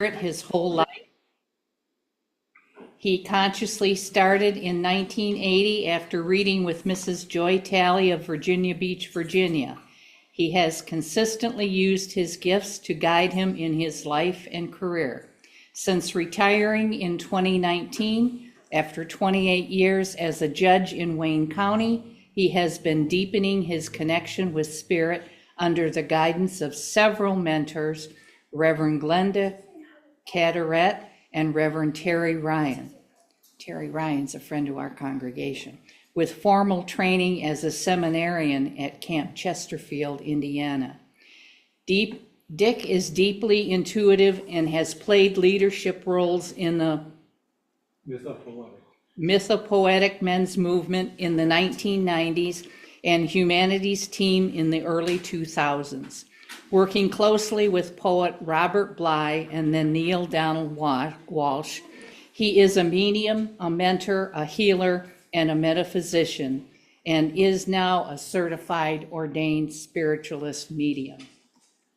his whole life. He consciously started in 1980 after reading with Mrs. Joy Talley of Virginia Beach, Virginia. He has consistently used his gifts to guide him in his life and career. Since retiring in 2019, after 28 years as a judge in Wayne County, he has been deepening his connection with Spirit under the guidance of several mentors, Reverend Glenda Carteret and Reverend Terry Ryan. Terry Ryan's a friend of our congregation, with formal training as a seminarian at Camp Chesterfield, Indiana. Dick is deeply intuitive and has played leadership roles in the mythopoetic men's movement in the 1990s and humanities team in the early 2000s. Working closely with poet Robert Bly and then Neil Donald Walsh, he is a medium, a mentor, a healer, and a metaphysician, and is now a certified ordained spiritualist medium.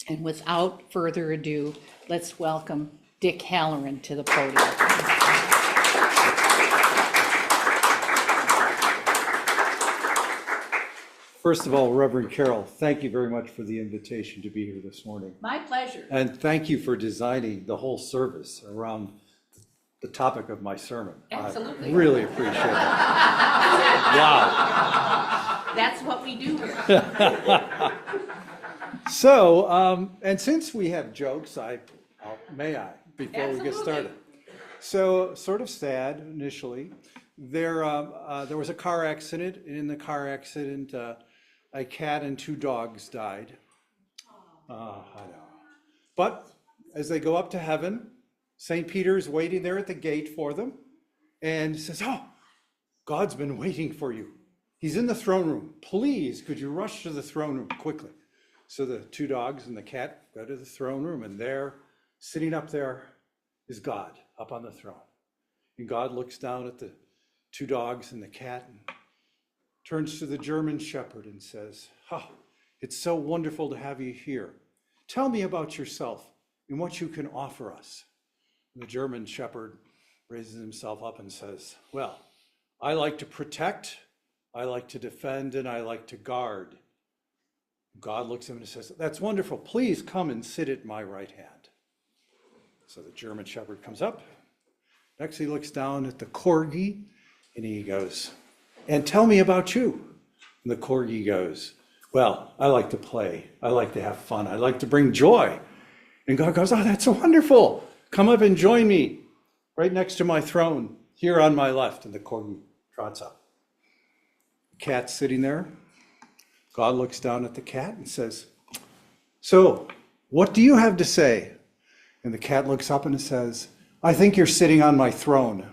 And without further ado, let's welcome Dick Halloran to the podium. First of all, Reverend Carol, thank you very much for the invitation to be here this morning. My pleasure. And thank you for designing the whole service around the topic of my sermon. Absolutely. I really appreciate it. Wow. That's what we do here. So, and since we have jokes, may I, before Absolutely. we get started? So, sort of sad initially. There was a car accident, and in the car accident, a cat and two dogs died. I know. But as they go up to heaven, St. Peter is waiting there at the gate for them and says, "Oh, God's been waiting for you. He's in the throne room. Please, could you rush to the throne room quickly?" So the two dogs and the cat go to the throne room, and there, sitting up there, is God up on the throne. And God looks down at the two dogs and the cat and turns to the German shepherd and says, "Oh, it's so wonderful to have you here. Tell me about yourself and what you can offer us." And the German shepherd raises himself up and says, "Well, I like to protect, I like to defend, and I like to guard." God looks at him and says, "That's wonderful. Please come and sit at my right hand." So the German shepherd comes up. Next, he looks down at the corgi and he goes, "And tell me about you." And the corgi goes, "Well, I like to play. I like to have fun. I like to bring joy." And God goes, "Oh, that's wonderful. Come up and join me right next to my throne here on my left." And the corgi trots up. The cat's sitting there. God looks down at the cat and says, "So, what do you have to say?" And the cat looks up and says, "I think you're sitting on my throne."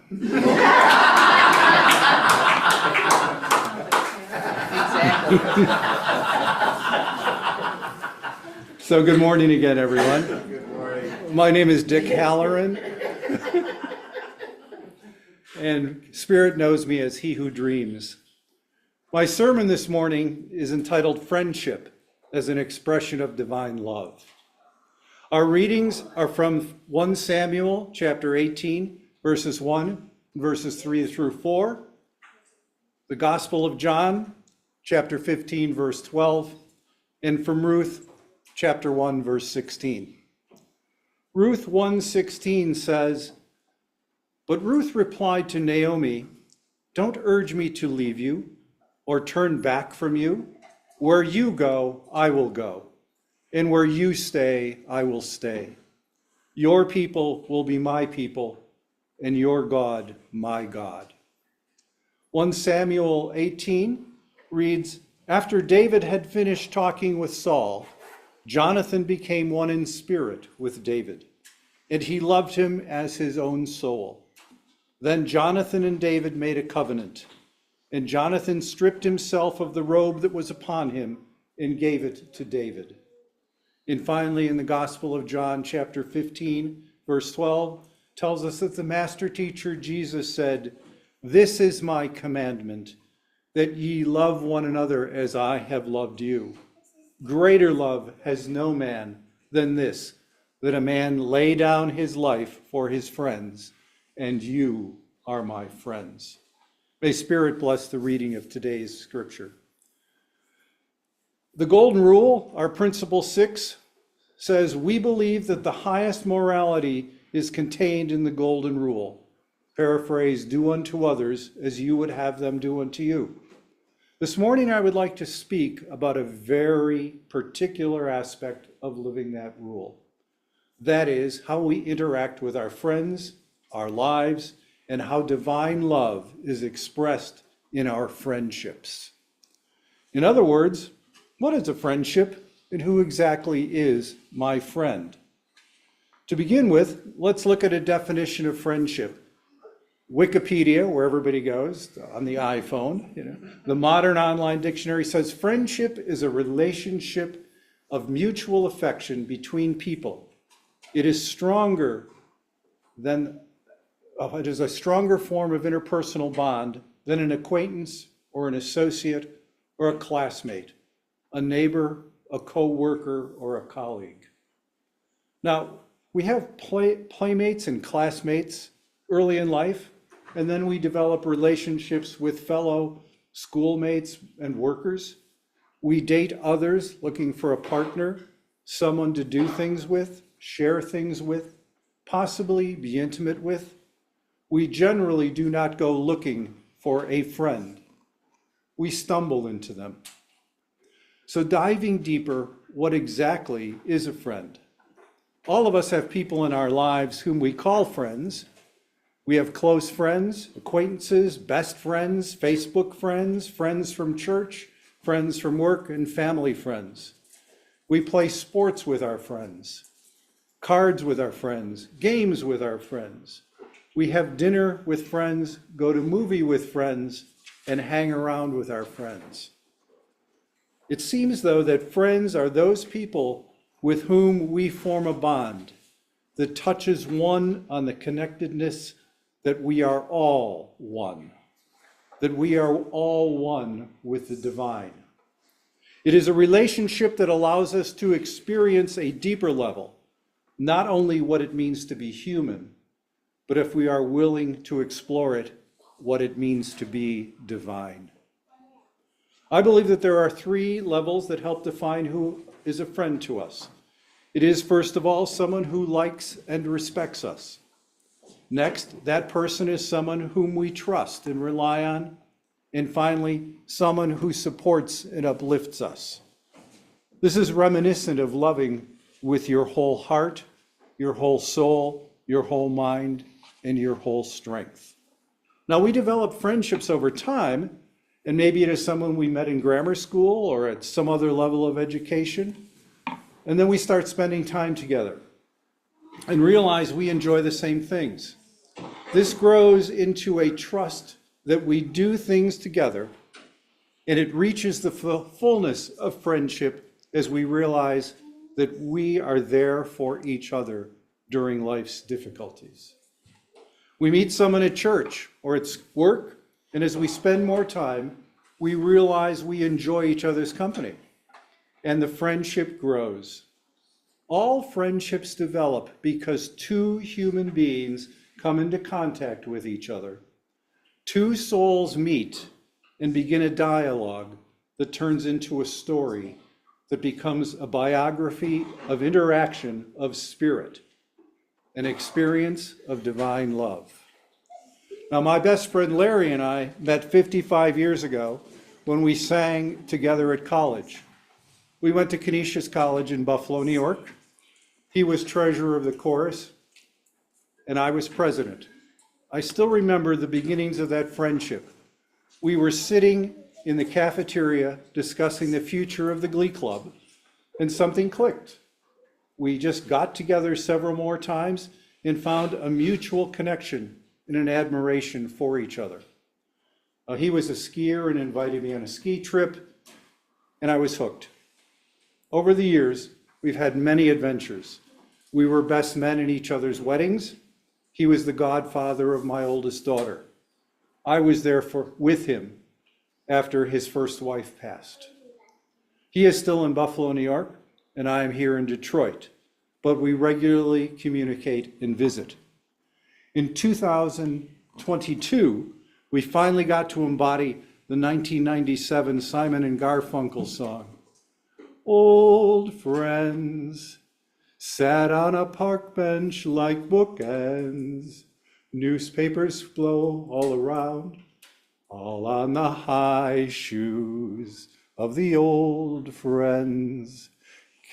So good morning again, everyone. Good morning. My name is Dick Halloran, and Spirit knows me as He Who Dreams. My sermon this morning is entitled Friendship as an Expression of Divine Love. Our readings are from 1 Samuel chapter 18, verses 1, verses 3 through 4, the Gospel of John, chapter 15, verse 12, and from Ruth, chapter 1, verse 16. Ruth 1:16 says, "But Ruth replied to Naomi, 'Don't urge me to leave you or turn back from you. Where you go, I will go, and where you stay, I will stay. Your people will be my people, and your God, my God.'" 1 Samuel 18 reads, "After David had finished talking with Saul, Jonathan became one in spirit with David, and he loved him as his own soul. Then Jonathan and David made a covenant, and Jonathan stripped himself of the robe that was upon him and gave it to David." And finally, in the Gospel of John, chapter 15, verse 12, tells us that the master teacher Jesus said, "This is my commandment, that ye love one another as I have loved you. Greater love has no man than this, that a man lay down his life for his friends, and you are my friends. May Spirit bless the reading of today's scripture. The Golden Rule, our principle 6, says, we believe that the highest morality is contained in the Golden Rule. Paraphrase, do unto others as you would have them do unto you. This morning, I would like to speak about a very particular aspect of living that rule. That is how we interact with our friends, our lives, and how divine love is expressed in our friendships. In other words, what is a friendship and who exactly is my friend? To begin with, let's look at a definition of friendship. Wikipedia, where everybody goes, on the iPhone, the modern online dictionary says friendship is a relationship of mutual affection between people. It is a stronger form of interpersonal bond than an acquaintance or an associate or a classmate, a neighbor, a co-worker, or a colleague. Now, we have playmates and classmates early in life, and then we develop relationships with fellow schoolmates and workers. We date others looking for a partner, someone to do things with, share things with, possibly be intimate with. We generally do not go looking for a friend. We stumble into them. So diving deeper, what exactly is a friend? All of us have people in our lives whom we call friends. We have close friends, acquaintances, best friends, Facebook friends, friends from church, friends from work, and family friends. We play sports with our friends, cards with our friends, games with our friends. We have dinner with friends, go to movie with friends, and hang around with our friends. It seems, though, that friends are those people with whom we form a bond that touches one on the connectedness that we are all one, that we are all one with the divine. It is a relationship that allows us to experience a deeper level, not only what it means to be human, but if we are willing to explore it, what it means to be divine. I believe that there are 3 levels that help define who is a friend to us. It is, first of all, someone who likes and respects us. Next, that person is someone whom we trust and rely on. And finally, someone who supports and uplifts us. This is reminiscent of loving with your whole heart, your whole soul, your whole mind, and your whole strength. Now, we develop friendships over time, and maybe it is someone we met in grammar school or at some other level of education. And then we start spending time together and realize we enjoy the same things. This grows into a trust that we do things together, and it reaches the fullness of friendship as we realize that we are there for each other during life's difficulties. We meet someone at church or at work, and as we spend more time, we realize we enjoy each other's company, and the friendship grows. All friendships develop because 2 human beings come into contact with each other. 2 souls meet and begin a dialogue that turns into a story that becomes a biography of interaction of spirit, an experience of divine love. Now, my best friend Larry and I met 55 years ago when we sang together at college. We went to Canisius College in Buffalo, New York. He was treasurer of the chorus, and I was president. I still remember the beginnings of that friendship. We were sitting in the cafeteria discussing the future of the Glee Club, and something clicked. We just got together several more times and found a mutual connection and an admiration for each other. He was a skier and invited me on a ski trip, and I was hooked. Over the years, we've had many adventures. We were best men in each other's weddings. He was the godfather of my oldest daughter. I was there with him after his first wife passed. He is still in Buffalo, New York, and I am here in Detroit. but we regularly communicate and visit. In 2022, we finally got to embody the 1997 Simon and Garfunkel song. Old friends sat on a park bench like bookends. Newspapers blow all around, all on the high shoes of the old friends.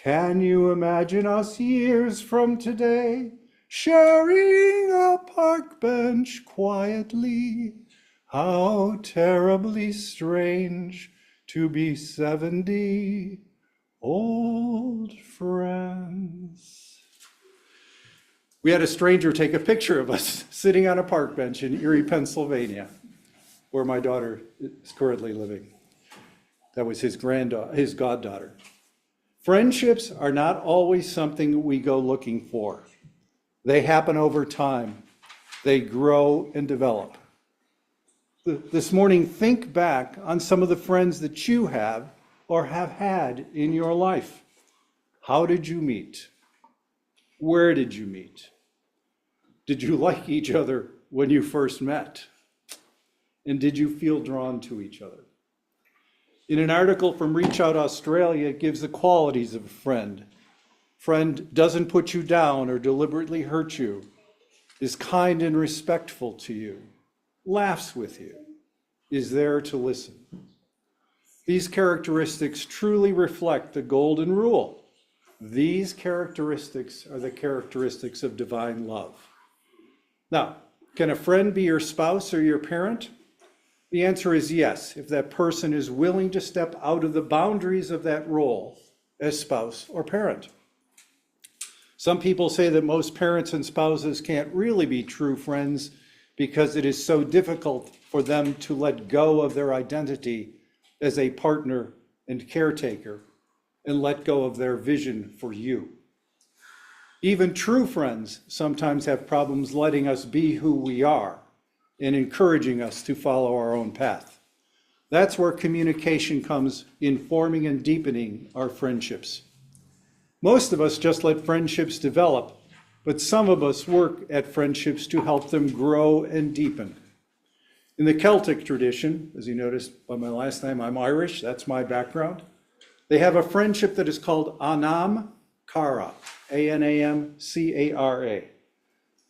Can you imagine us years from today, sharing a park bench quietly? How terribly strange to be 70, old friends. We had a stranger take a picture of us sitting on a park bench in Erie, Pennsylvania, where my daughter is currently living. That was his goddaughter. Friendships are not always something we go looking for. They happen over time. They grow and develop. This morning, think back on some of the friends that you have or have had in your life. How did you meet? Where did you meet? Did you like each other when you first met? And did you feel drawn to each other? In an article from Reach Out Australia, it gives the qualities of a friend. Friend doesn't put you down or deliberately hurt you, is kind and respectful to you, laughs with you, is there to listen. These characteristics truly reflect the golden rule. These characteristics are the characteristics of divine love. Now, can a friend be your spouse or your parent? The answer is yes, if that person is willing to step out of the boundaries of that role as spouse or parent. Some people say that most parents and spouses can't really be true friends because it is so difficult for them to let go of their identity as a partner and caretaker and let go of their vision for you. Even true friends sometimes have problems letting us be who we are and encouraging us to follow our own path. That's where communication comes in forming and deepening our friendships. Most of us just let friendships develop, but some of us work at friendships to help them grow and deepen. In the Celtic tradition, as you noticed by my last name, I'm Irish, that's my background. They have a friendship that is called Anam Cara, Anamcara.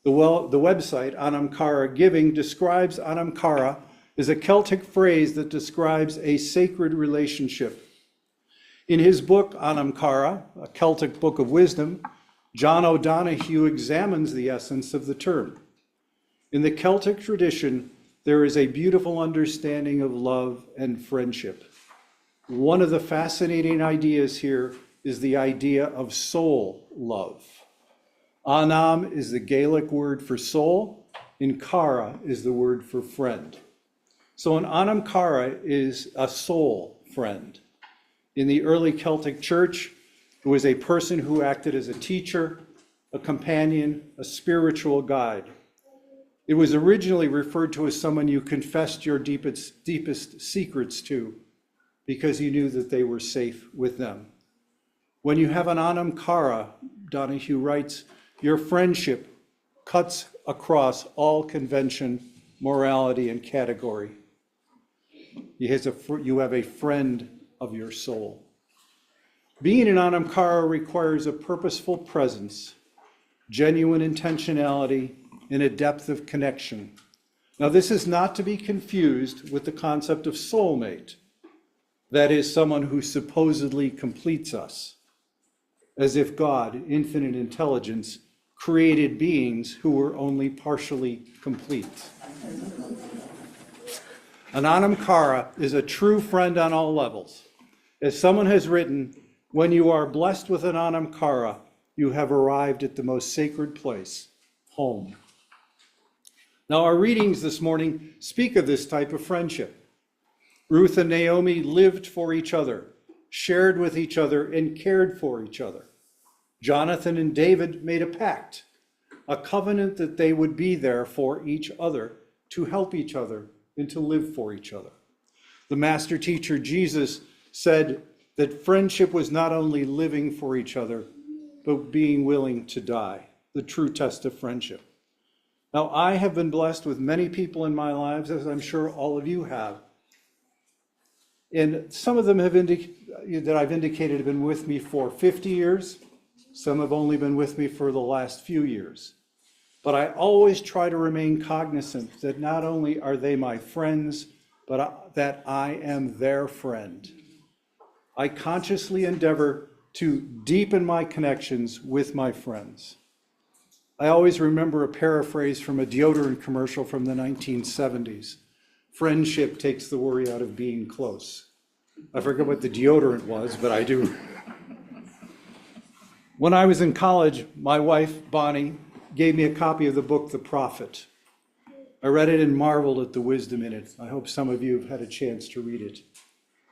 The website Anam Cara Giving describes Anam Cara as a Celtic phrase that describes a sacred relationship. In his book, Anam Cara, a Celtic book of wisdom, John O'Donohue examines the essence of the term. In the Celtic tradition, there is a beautiful understanding of love and friendship. One of the fascinating ideas here is the idea of soul love. Anam is the Gaelic word for soul, and Cara is the word for friend. So an Anam Cara is a soul friend. In the early Celtic church, it was a person who acted as a teacher, a companion, a spiritual guide. It was originally referred to as someone you confessed your deepest secrets to because you knew that they were safe with them. When you have an Anam Cara, Donahue writes, your friendship cuts across all convention, morality, and category. You have a friend of your soul. Being an Anam Cara requires a purposeful presence, genuine intentionality, and a depth of connection. Now, this is not to be confused with the concept of soulmate. That is someone who supposedly completes us, as if God, infinite intelligence, created beings who were only partially complete. An Anam Cara is a true friend on all levels. As someone has written, when you are blessed with an Anam Cara, you have arrived at the most sacred place, home. Now, our readings this morning speak of this type of friendship. Ruth and Naomi lived for each other, shared with each other, and cared for each other. Jonathan and David made a pact, a covenant that they would be there for each other, to help each other, and to live for each other. The master teacher, Jesus, said that friendship was not only living for each other, but being willing to die, the true test of friendship. Now, I have been blessed with many people in my lives, as I'm sure all of you have. And some of them that I've indicated have been with me for 50 years. Some have only been with me for the last few years. But I always try to remain cognizant that not only are they my friends, but that I am their friend. I consciously endeavor to deepen my connections with my friends. I always remember a paraphrase from a deodorant commercial from the 1970s. Friendship takes the worry out of being close. I forget what the deodorant was, but I do. When I was in college, my wife, Bonnie, gave me a copy of the book, The Prophet. I read it and marveled at the wisdom in it. I hope some of you have had a chance to read it.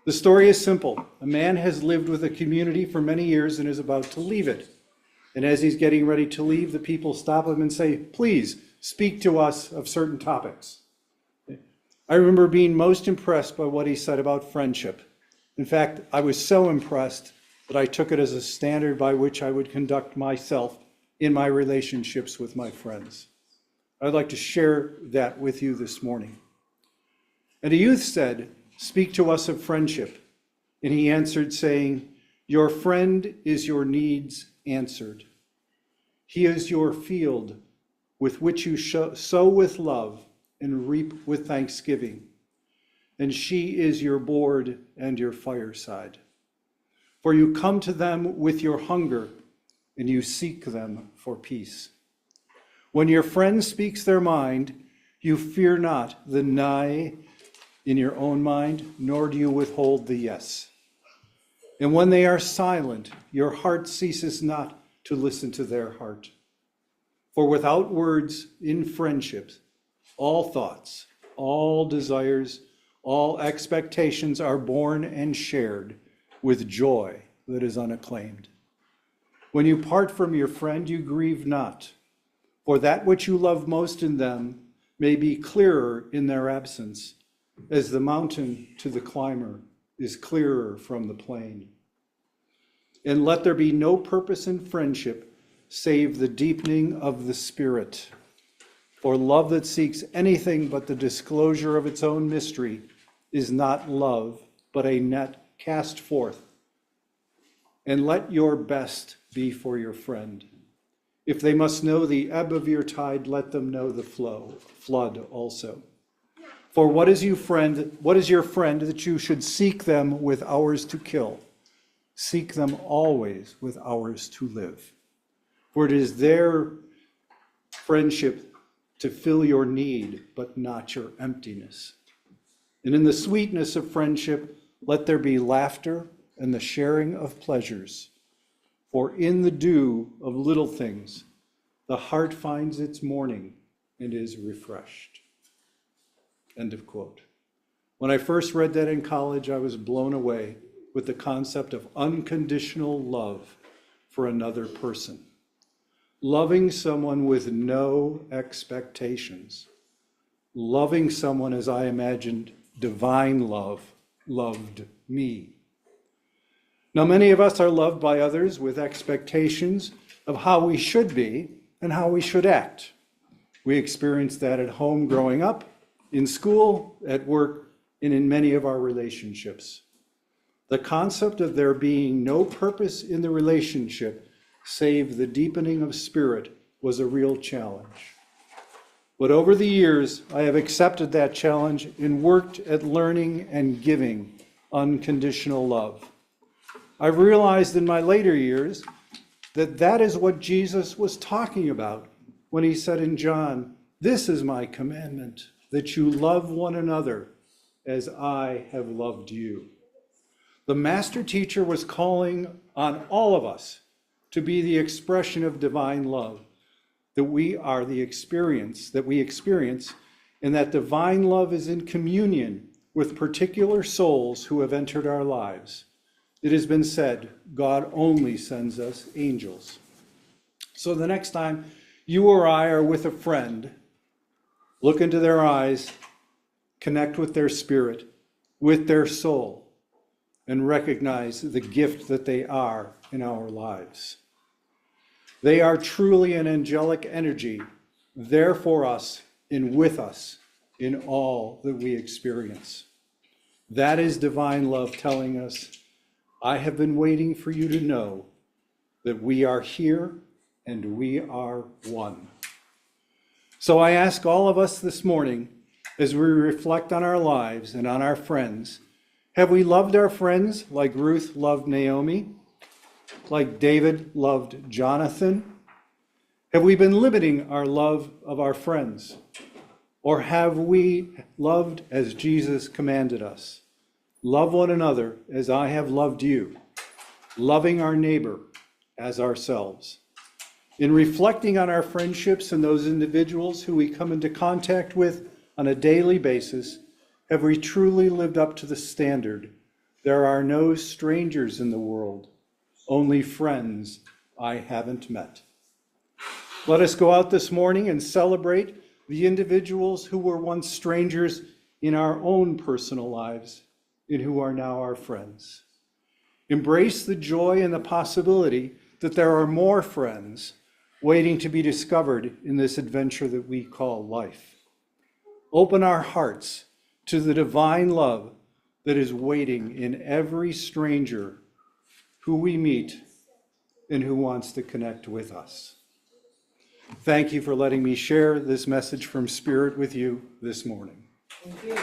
The story is simple. A man has lived with a community for many years and is about to leave it. And as he's getting ready to leave, the people stop him and say, "Please speak to us of certain topics." I remember being most impressed by what he said about friendship. In fact, I was so impressed that I took it as a standard by which I would conduct myself in my relationships with my friends. I'd like to share that with you this morning. And a youth said, "Speak to us of friendship." And he answered saying, "Your friend is your needs answered. He is your field with which you sow with love and reap with thanksgiving. And she is your board and your fireside. For you come to them with your hunger and you seek them for peace. When your friend speaks their mind, you fear not the nay in your own mind, nor do you withhold the yes. And when they are silent, your heart ceases not to listen to their heart. For without words in friendships, all thoughts, all desires, all expectations are born and shared with joy that is unacclaimed. When you part from your friend, you grieve not, for that which you love most in them may be clearer in their absence, as the mountain to the climber is clearer from the plain. And let there be no purpose in friendship save the deepening of the spirit. For love that seeks anything but the disclosure of its own mystery is not love, but a net cast forth. And let your best be for your friend. If they must know the ebb of your tide, let them know the flood also. For what is your friend that you should seek them with hours to kill? Seek them always with hours to live. For it is their friendship to fill your need, but not your emptiness. And in the sweetness of friendship, let there be laughter and the sharing of pleasures. For in the dew of little things, the heart finds its morning and is refreshed. End of quote. When I first read that in college, I was blown away with the concept of unconditional love for another person. Loving someone with no expectations. Loving someone as I imagined divine love loved me. Now, many of us are loved by others with expectations of how we should be and how we should act. We experienced that at home growing up, in school, at work, and in many of our relationships. The concept of there being no purpose in the relationship save the deepening of spirit was a real challenge. But over the years, I have accepted that challenge and worked at learning and giving unconditional love. I've realized in my later years that that is what Jesus was talking about when he said in John, "This is my commandment, that you love one another as I have loved you." The master teacher was calling on all of us to be the expression of divine love, that we experience, and that divine love is in communion with particular souls who have entered our lives. It has been said, God only sends us angels. So the next time you or I are with a friend, look into their eyes, connect with their spirit, with their soul, and recognize the gift that they are in our lives. They are truly an angelic energy, there for us and with us in all that we experience. That is divine love telling us, I have been waiting for you to know that we are here and we are one. So I ask all of us this morning, as we reflect on our lives and on our friends, have we loved our friends like Ruth loved Naomi, like David loved Jonathan? Have we been limiting our love of our friends? Or have we loved as Jesus commanded us? Love one another as I have loved you, loving our neighbor as ourselves. In reflecting on our friendships and those individuals who we come into contact with on a daily basis, have we truly lived up to the standard? There are no strangers in the world, only friends I haven't met. Let us go out this morning and celebrate the individuals who were once strangers in our own personal lives and who are now our friends. Embrace the joy and the possibility that there are more friends waiting to be discovered in this adventure that we call life. Open our hearts to the divine love that is waiting in every stranger who we meet and who wants to connect with us. Thank you for letting me share this message from Spirit with you this morning. Thank you.